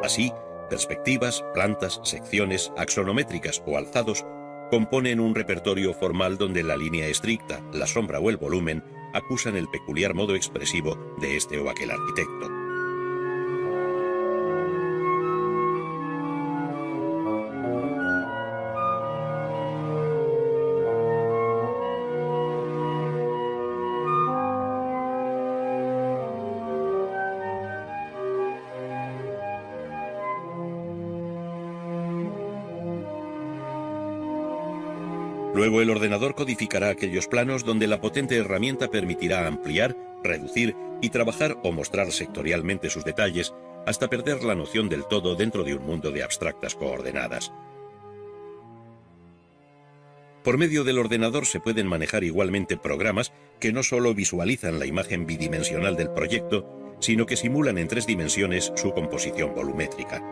Speaker 1: Así, perspectivas, plantas, secciones, axonométricas o alzados componen un repertorio formal donde la línea estricta, la sombra o el volumen acusan el peculiar modo expresivo de este o aquel arquitecto. Luego el ordenador codificará aquellos planos donde la potente herramienta permitirá ampliar, reducir y trabajar o mostrar sectorialmente sus detalles hasta perder la noción del todo dentro de un mundo de abstractas coordenadas. Por medio del ordenador se pueden manejar igualmente programas que no solo visualizan la imagen bidimensional del proyecto, sino que simulan en 3 dimensiones su composición volumétrica.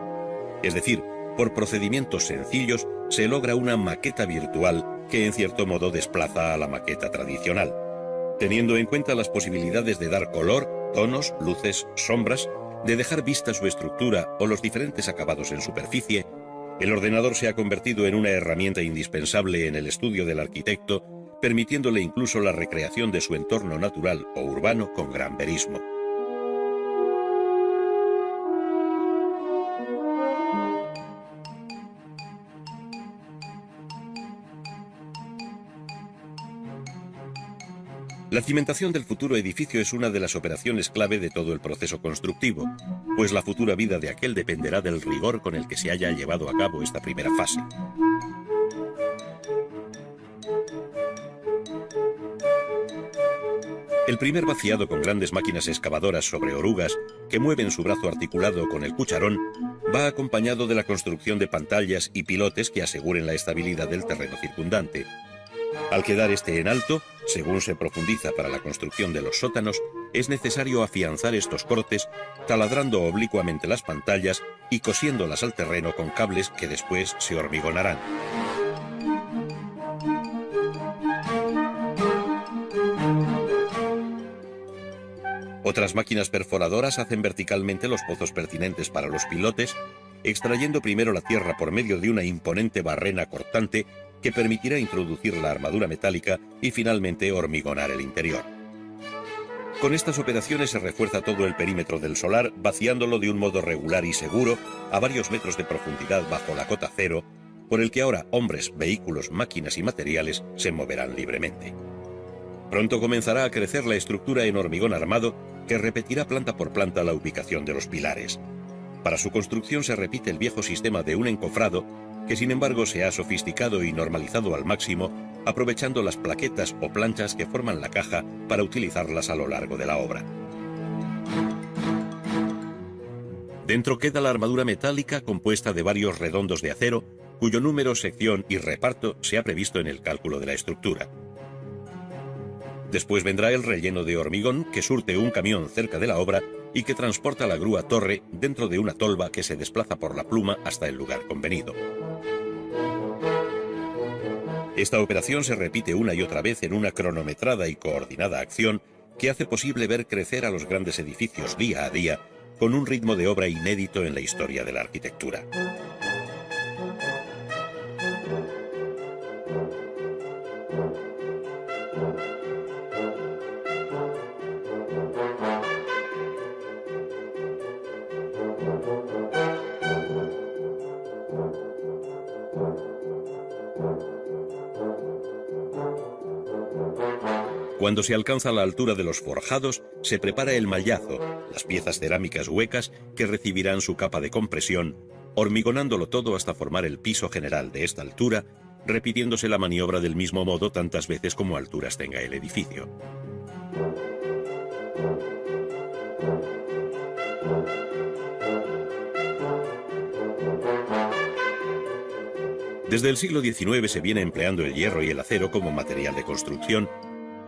Speaker 1: Es decir, por procedimientos sencillos se logra una maqueta virtual que en cierto modo desplaza a la maqueta tradicional. Teniendo en cuenta las posibilidades de dar color, tonos, luces, sombras, de dejar vista su estructura o los diferentes acabados en superficie, el ordenador se ha convertido en una herramienta indispensable en el estudio del arquitecto, permitiéndole incluso la recreación de su entorno natural o urbano con gran verismo. La cimentación del futuro edificio es una de las operaciones clave de todo el proceso constructivo, pues la futura vida de aquel dependerá del rigor con el que se haya llevado a cabo esta primera fase. El primer vaciado con grandes máquinas excavadoras sobre orugas que mueven su brazo articulado con el cucharón va acompañado de la construcción de pantallas y pilotes que aseguren la estabilidad del terreno circundante. Al quedar este en alto, según se profundiza para la construcción de los sótanos, es necesario afianzar estos cortes taladrando oblicuamente las pantallas y cosiéndolas al terreno con cables que después se hormigonarán. Otras máquinas perforadoras hacen verticalmente los pozos pertinentes para los pilotes, extrayendo primero la tierra por medio de una imponente barrena cortante que permitirá introducir la armadura metálica y finalmente hormigonar el interior. Con estas operaciones se refuerza todo el perímetro del solar, vaciándolo de un modo regular y seguro a varios metros de profundidad bajo la cota cero, por el que ahora hombres, vehículos, máquinas y materiales se moverán libremente. Pronto comenzará a crecer la estructura en hormigón armado que repetirá planta por planta la ubicación de los pilares. Para su construcción se repite el viejo sistema de un encofrado que sin embargo se ha sofisticado y normalizado al máximo, aprovechando las plaquetas o planchas que forman la caja para utilizarlas a lo largo de la obra. Dentro queda la armadura metálica compuesta de varios redondos de acero, cuyo número, sección y reparto se ha previsto en el cálculo de la estructura. Después vendrá el relleno de hormigón que surte un camión cerca de la obra y que transporta la grúa torre dentro de una tolva que se desplaza por la pluma hasta el lugar convenido. Esta operación se repite una y otra vez en una cronometrada y coordinada acción que hace posible ver crecer a los grandes edificios día a día con un ritmo de obra inédito en la historia de la arquitectura. Cuando se alcanza la altura de los forjados, se prepara el mallazo, las piezas cerámicas huecas que recibirán su capa de compresión, hormigonándolo todo hasta formar el piso general de esta altura, repitiéndose la maniobra del mismo modo tantas veces como alturas tenga el edificio. Desde el siglo XIX se viene empleando el hierro y el acero como material de construcción,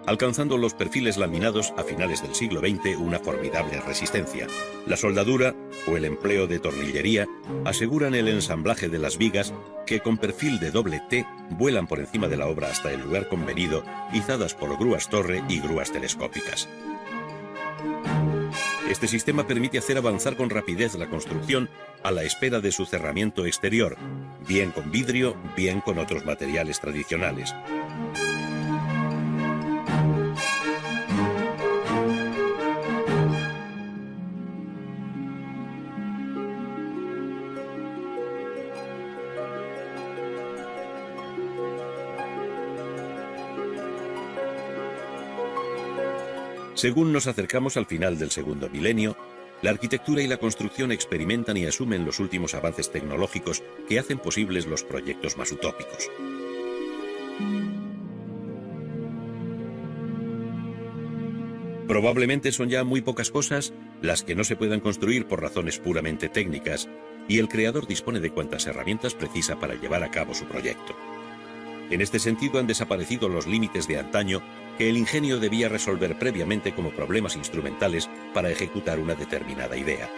Speaker 1: alcanzando los perfiles laminados a finales del siglo XX una formidable resistencia. La soldadura o el empleo de tornillería aseguran el ensamblaje de las vigas que con perfil de doble T vuelan por encima de la obra hasta el lugar convenido, izadas por grúas torre y grúas telescópicas. Este sistema permite hacer avanzar con rapidez la construcción a la espera de su cerramiento exterior, bien con vidrio, bien con otros materiales tradicionales. Según nos acercamos al final del segundo milenio, la arquitectura y la construcción experimentan y asumen los últimos avances tecnológicos que hacen posibles los proyectos más utópicos. Probablemente son ya muy pocas cosas las que no se puedan construir por razones puramente técnicas, y el creador dispone de cuantas herramientas precisa para llevar a cabo su proyecto. En este sentido han desaparecido los límites de antaño que el ingenio debía resolver previamente como problemas instrumentales para ejecutar una determinada idea.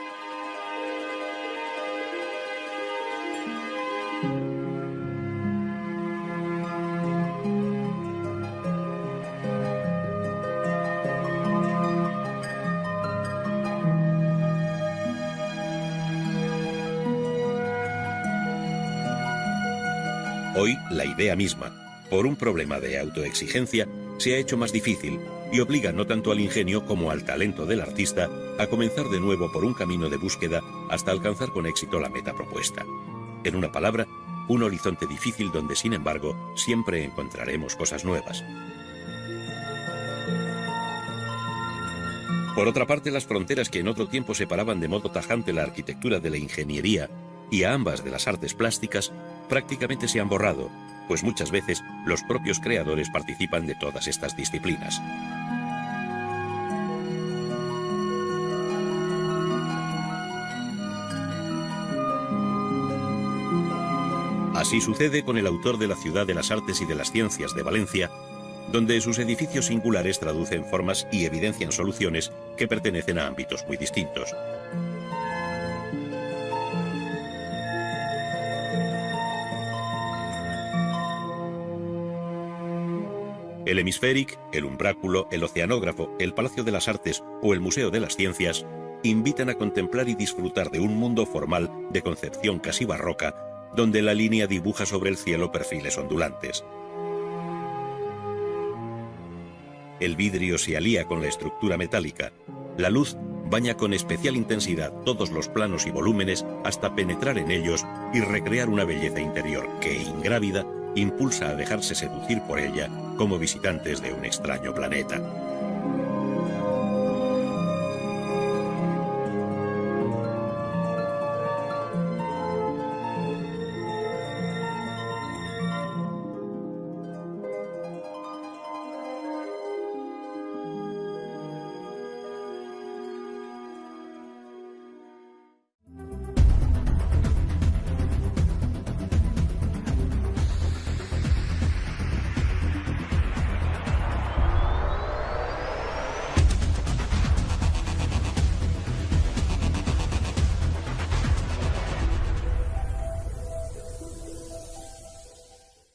Speaker 1: Hoy, la idea misma, por un problema de autoexigencia, se ha hecho más difícil y obliga no tanto al ingenio como al talento del artista a comenzar de nuevo por un camino de búsqueda hasta alcanzar con éxito la meta propuesta. En una palabra, un horizonte difícil donde, sin embargo, siempre encontraremos cosas nuevas. Por otra parte, las fronteras que en otro tiempo separaban de modo tajante la arquitectura de la ingeniería y a ambas de las artes plásticas, prácticamente se han borrado, pues muchas veces los propios creadores participan de todas estas disciplinas. Así sucede con el autor de la Ciudad de las Artes y de las Ciencias de Valencia, donde sus edificios singulares traducen formas y evidencian soluciones que pertenecen a ámbitos muy distintos. El Hemispheric, el Umbráculo, el Oceanógrafo, el Palacio de las Artes o el Museo de las Ciencias invitan a contemplar y disfrutar de un mundo formal de concepción casi barroca, donde la línea dibuja sobre el cielo perfiles ondulantes. El vidrio se alía con la estructura metálica. La luz baña con especial intensidad todos los planos y volúmenes hasta penetrar en ellos y recrear una belleza interior que, ingrávida, impulsa a dejarse seducir por ella como visitantes de un extraño planeta.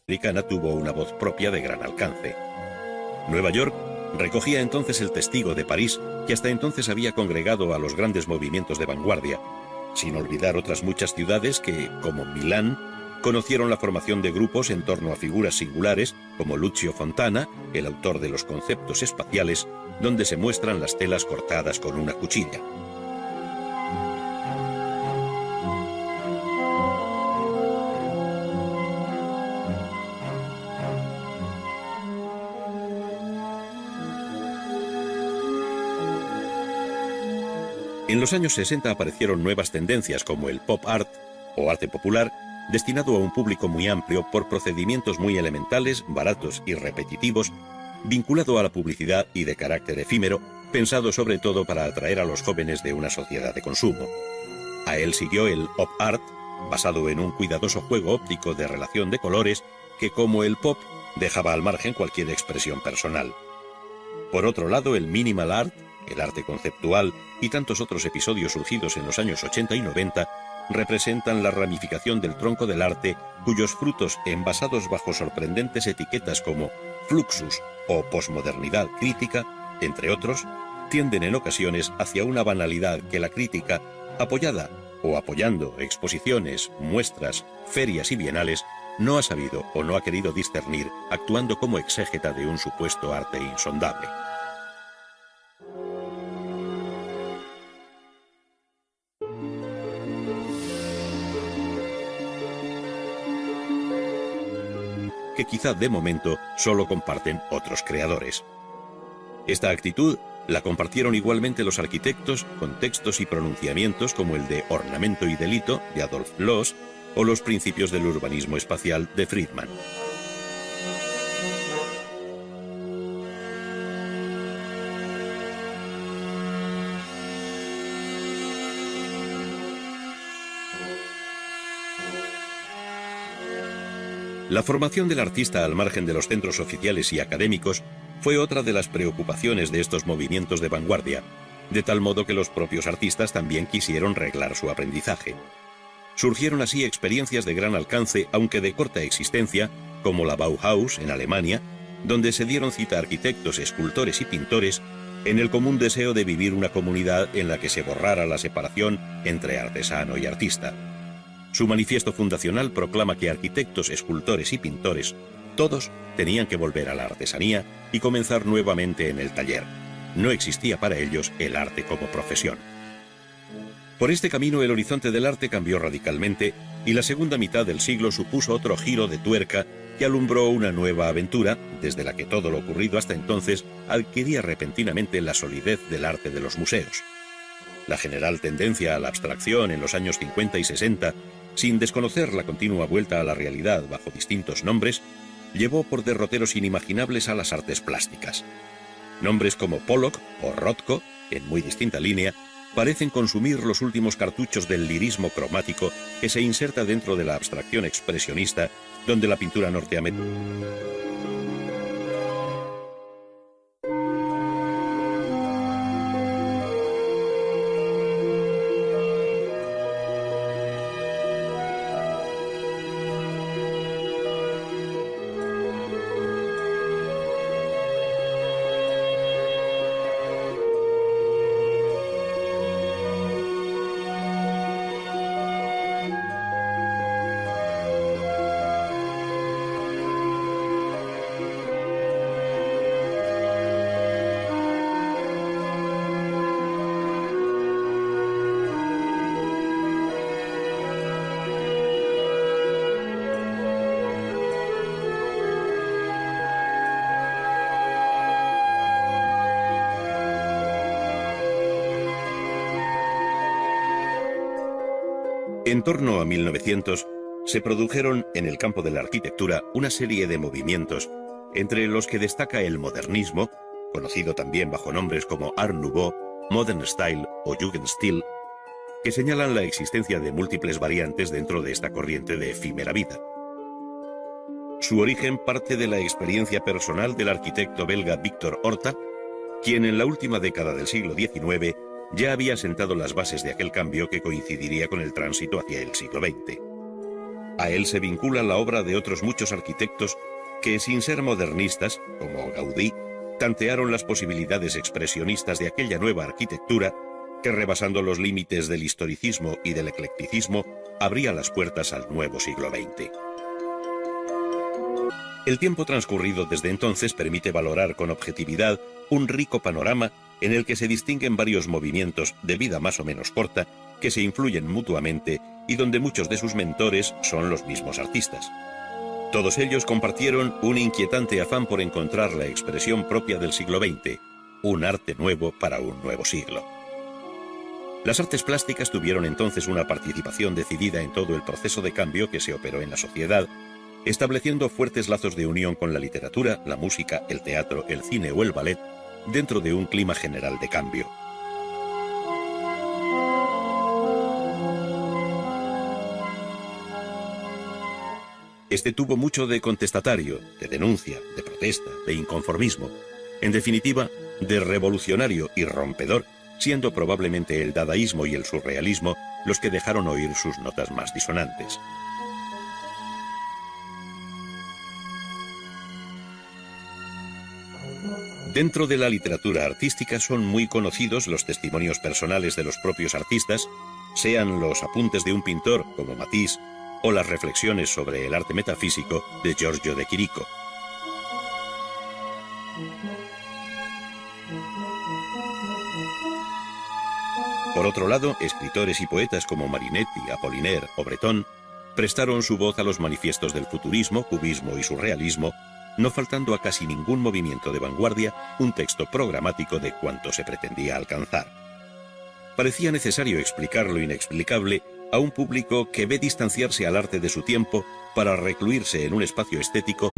Speaker 1: Americana tuvo una voz propia de gran alcance. Nueva York recogía entonces el testigo de París, que hasta entonces había congregado a los grandes movimientos de vanguardia, sin olvidar otras muchas ciudades que, como Milán, conocieron la formación de grupos en torno a figuras singulares como Lucio Fontana, el autor de los conceptos espaciales, donde se muestran las telas cortadas con una cuchilla. En los años 60 aparecieron nuevas tendencias como el pop art o arte popular, destinado a un público muy amplio por procedimientos muy elementales, baratos y repetitivos, vinculado a la publicidad y de carácter efímero, pensado sobre todo para atraer a los jóvenes de una sociedad de consumo. A él siguió el op art, basado en un cuidadoso juego óptico de relación de colores que, como el pop, dejaba al margen cualquier expresión personal. Por otro lado, el minimal art, el arte conceptual y tantos otros episodios surgidos en los años 80 y 90 representan la ramificación del tronco del arte, cuyos frutos, envasados bajo sorprendentes etiquetas como fluxus o posmodernidad crítica, entre otros, tienden en ocasiones hacia una banalidad que la crítica, apoyada o apoyando exposiciones, muestras, ferias y bienales, no ha sabido o no ha querido discernir, actuando como exégeta de un supuesto arte insondable. Que quizá de momento solo comparten otros creadores. Esta actitud la compartieron igualmente los arquitectos con textos y pronunciamientos como el de Ornamento y Delito de Adolf Loos o los principios del urbanismo espacial de Friedman. La formación del artista al margen de los centros oficiales y académicos fue otra de las preocupaciones de estos movimientos de vanguardia, de tal modo que los propios artistas también quisieron reglar su aprendizaje. Surgieron así experiencias de gran alcance, aunque de corta existencia, como la Bauhaus en Alemania, donde se dieron cita a arquitectos, escultores y pintores en el común deseo de vivir una comunidad en la que se borrara la separación entre artesano y artista. Su manifiesto fundacional proclama que arquitectos, escultores y pintores, todos tenían que volver a la artesanía y comenzar nuevamente en el taller. No existía para ellos el arte como profesión. Por este camino el horizonte del arte cambió radicalmente y la segunda mitad del siglo supuso otro giro de tuerca que alumbró una nueva aventura, desde la que todo lo ocurrido hasta entonces adquiría repentinamente la solidez del arte de los museos. La general tendencia a la abstracción en los años 50 y 60, sin desconocer la continua vuelta a la realidad bajo distintos nombres, llevó por derroteros inimaginables a las artes plásticas. Nombres como Pollock o Rothko, en muy distinta línea, parecen consumir los últimos cartuchos del lirismo cromático que se inserta dentro de la abstracción expresionista, donde la pintura norteamericana En torno a 1900, se produjeron en el campo de la arquitectura una serie de movimientos, entre los que destaca el modernismo, conocido también bajo nombres como Art Nouveau, Modern Style o Jugendstil, que señalan la existencia de múltiples variantes dentro de esta corriente de efímera vida. Su origen parte de la experiencia personal del arquitecto belga Victor Horta, quien en la última década del siglo XIX ya había sentado las bases de aquel cambio que coincidiría con el tránsito hacia el siglo XX. A él se vincula la obra de otros muchos arquitectos que, sin ser modernistas, como Gaudí, tantearon las posibilidades expresionistas de aquella nueva arquitectura que, rebasando los límites del historicismo y del eclecticismo, abría las puertas al nuevo siglo XX. El tiempo transcurrido desde entonces permite valorar con objetividad un rico panorama en el que se distinguen varios movimientos de vida más o menos corta que se influyen mutuamente y donde muchos de sus mentores son los mismos artistas. Todos ellos compartieron un inquietante afán por encontrar la expresión propia del siglo XX, un arte nuevo para un nuevo siglo. Las artes plásticas tuvieron entonces una participación decidida en todo el proceso de cambio que se operó en la sociedad, estableciendo fuertes lazos de unión con la literatura, la música, el teatro, el cine o el ballet, dentro de un clima general de cambio. Este tuvo mucho de contestatario, de denuncia, de protesta, de inconformismo, en definitiva, de revolucionario y rompedor, siendo probablemente el dadaísmo y el surrealismo los que dejaron oír sus notas más disonantes. Dentro de la literatura artística son muy conocidos los testimonios personales de los propios artistas, sean los apuntes de un pintor como Matisse o las reflexiones sobre el arte metafísico de Giorgio de Chirico. Por otro lado, escritores y poetas como Marinetti, Apollinaire o Breton prestaron su voz a los manifiestos del futurismo, cubismo y surrealismo, no faltando a casi ningún movimiento de vanguardia un texto programático de cuanto se pretendía alcanzar. Parecía necesario explicar lo inexplicable a un público que ve distanciarse al arte de su tiempo para recluirse en un espacio estético.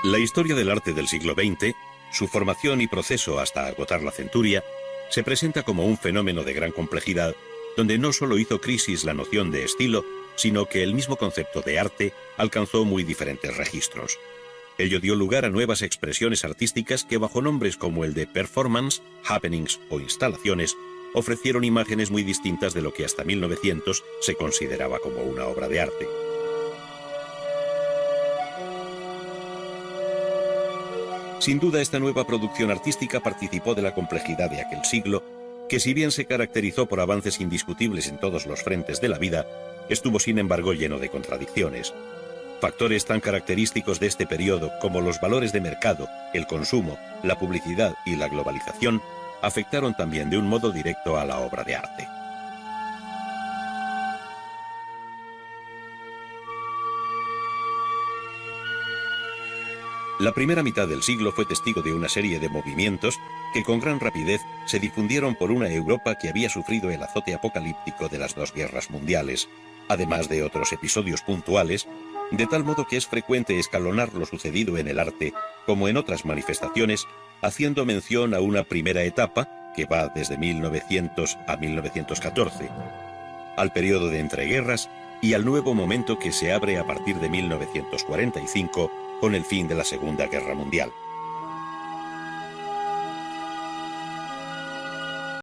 Speaker 1: La historia del arte del siglo XX, su formación y proceso hasta agotar la centuria, se presenta como un fenómeno de gran complejidad, donde no solo hizo crisis la noción de estilo, sino que el mismo concepto de arte alcanzó muy diferentes registros. Ello dio lugar a nuevas expresiones artísticas que, bajo nombres como el de performance, happenings o instalaciones, ofrecieron imágenes muy distintas de lo que hasta 1900 se consideraba como una obra de arte. Sin duda, esta nueva producción artística participó de la complejidad de aquel siglo, que si bien se caracterizó por avances indiscutibles en todos los frentes de la vida, estuvo sin embargo lleno de contradicciones. Factores tan característicos de este periodo como los valores de mercado, el consumo, la publicidad y la globalización afectaron también de un modo directo a la obra de arte. La primera mitad del siglo fue testigo de una serie de movimientos que con gran rapidez se difundieron por una Europa que había sufrido el azote apocalíptico de las dos guerras mundiales, además de otros episodios puntuales, de tal modo que es frecuente escalonar lo sucedido en el arte, como en otras manifestaciones, haciendo mención a una primera etapa que va desde 1900 a 1914, al periodo de entreguerras y al nuevo momento que se abre a partir de 1945 con el fin de la Segunda Guerra Mundial.